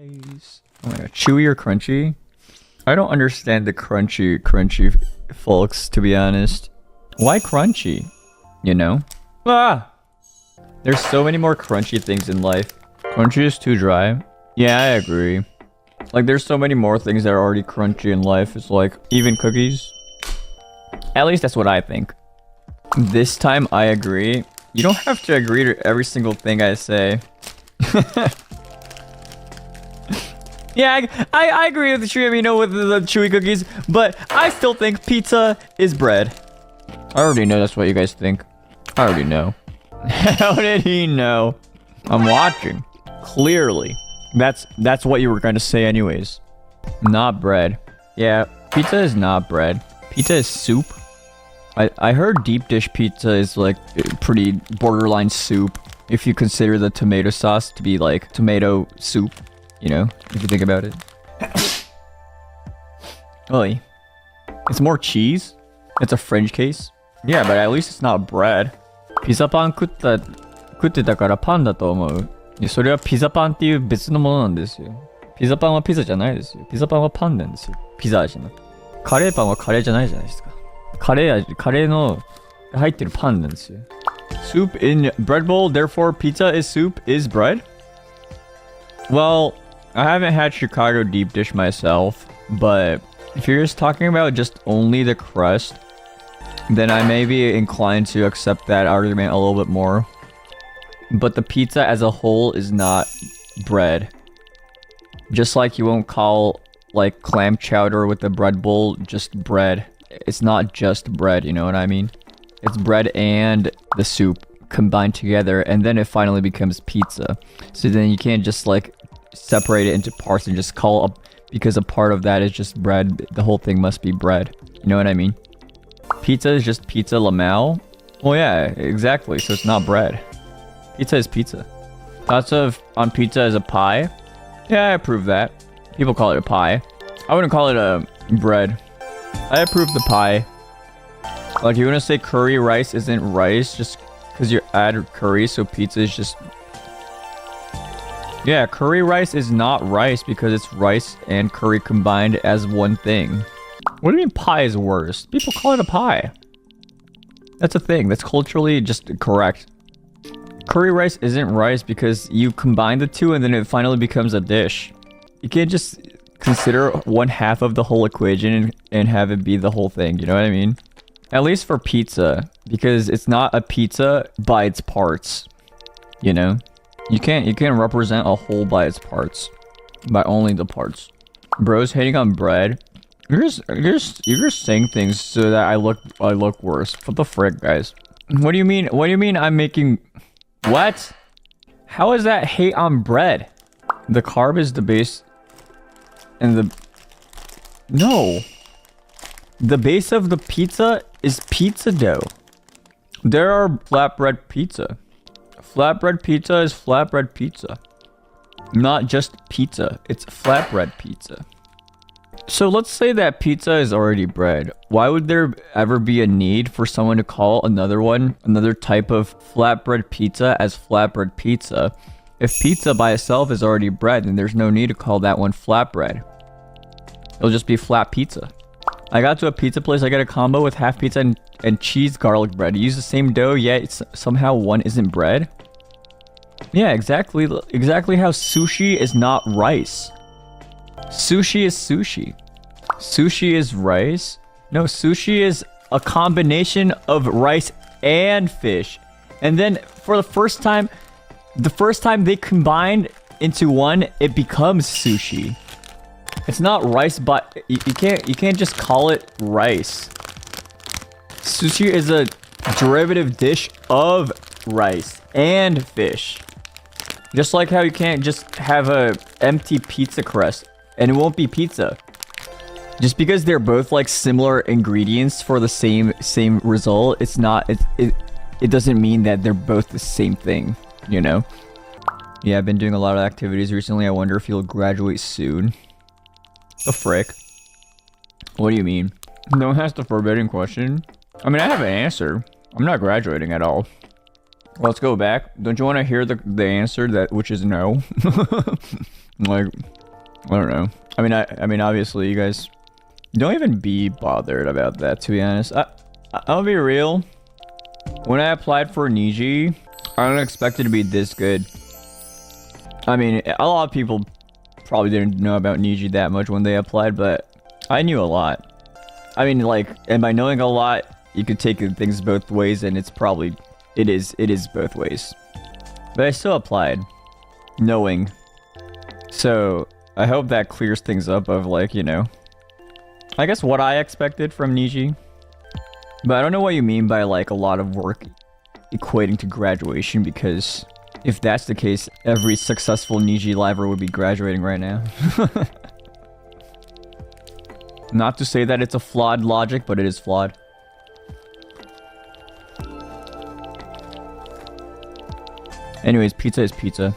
Oh my god, chewy or crunchy? I don't understand the crunchy folks, to be honest. Why crunchy? You know? Ah! There's so many more crunchy things in life. Crunchy is too dry. Yeah, I agree. Like, there's so many more things that are already crunchy in life. It's like, even cookies. At least that's what I think. This time, I agree. You don't have to agree to every single thing I say. Yeah, I agree with the Shu Yamino with the chewy cookies, but I still think pizza is bread. I already know that's what you guys think. I already know. How did he know? I'm watching. Clearly. That's what you were going to say anyways. Not bread. Yeah, pizza is not bread. Pizza is soup. I heard deep dish pizza is like pretty borderline soup. If you consider the tomato sauce to be like tomato soup. You know, if you think about it. Oy. It's more cheese. It's a French case. Yeah, but at least it's not bread. ピザパン食ってたからパンだと思う。いや、それはピザパンっていう別のものなんですよ。ピザパンはピザじゃないですよ。ピザパンはパンなんですよ。ピザ味の。カレーパンはカレーじゃないじゃないですか。カレーの入ってるパンなんですよ。Soup in bread bowl, therefore pizza is soup is bread? Well, I haven't had Chicago deep dish myself, but if you're just talking about just only the crust, then I may be inclined to accept that argument a little bit more. But the pizza as a whole is not bread. Just like you won't call like clam chowder with the bread bowl just bread. It's not just bread, you know what I mean? It's bread and the soup combined together, and then it finally becomes pizza. So then you can't just like separate it into parts and just call up because a part of that is just bread. The whole thing must be bread. You know what I mean? Pizza is just pizza lamau. Well, yeah, exactly. So it's not bread. Pizza is pizza. Thoughts on pizza as a pie? Yeah, I approve that. People call it a pie. I wouldn't call it a bread. I approve the pie. Like, you want to say curry rice isn't rice just because you add curry, so pizza is just... Yeah, curry rice is not rice because it's rice and curry combined as one thing. What do you mean pie is worse? People call it a pie. That's a thing. That's culturally just correct. Curry rice isn't rice because you combine the two and then it finally becomes a dish. You can't just consider one half of the whole equation and have it be the whole thing. You know what I mean? At least for pizza, because it's not a pizza by its parts. You know? You can't represent a whole by its parts. By only the parts. Bros hating on bread. You're just saying things so that I look worse. What the frick, guys? What do you mean? What do you mean I'm making... What? How is that hate on bread? The carb is the base... And the... No. The base of the pizza is pizza dough. There are flatbread pizza. Flatbread pizza is flatbread pizza. Not just pizza. It's flatbread pizza. So let's say that pizza is already bread. Why would there ever be a need for someone to call another type of flatbread pizza as flatbread pizza? If pizza by itself is already bread, then there's no need to call that one flatbread. It'll just be flat pizza. I got to a pizza place, I got a combo with half pizza and cheese garlic bread. You use the same dough, yet somehow one isn't bread? Yeah, exactly how sushi is not rice. Sushi is sushi. Sushi is rice? No, sushi is a combination of rice and fish. And then for the first time they combined into one, it becomes sushi. It's not rice, but you can't just call it rice. Sushi is a derivative dish of rice and fish. Just like how you can't just have a empty pizza crust and it won't be pizza. Just because they're both like similar ingredients for the same result, it doesn't mean that they're both the same thing, you know? Yeah, I've been doing a lot of activities recently. I wonder if you'll graduate soon. The frick? What do you mean? No one asked a forbidden question. I mean, I have an answer. I'm not graduating at all. Let's go back. Don't you want to hear the answer which is no? Like, I don't know. I mean, obviously, you guys don't even be bothered about that. To be honest, I'll be real. When I applied for Niji, I didn't expect it to be this good. I mean, a lot of people probably didn't know about Niji that much when they applied, but I knew a lot. I mean, like, and by knowing a lot, you could take things both ways, and it's probably it is both ways. But I still applied, knowing. So I hope that clears things up of, like, you know, I guess what I expected from Niji. But I don't know what you mean by, like, a lot of work equating to graduation, because if that's the case, every successful Niji liver would be graduating right now. Not to say that it's a flawed logic, but it is flawed. Anyways, pizza is pizza.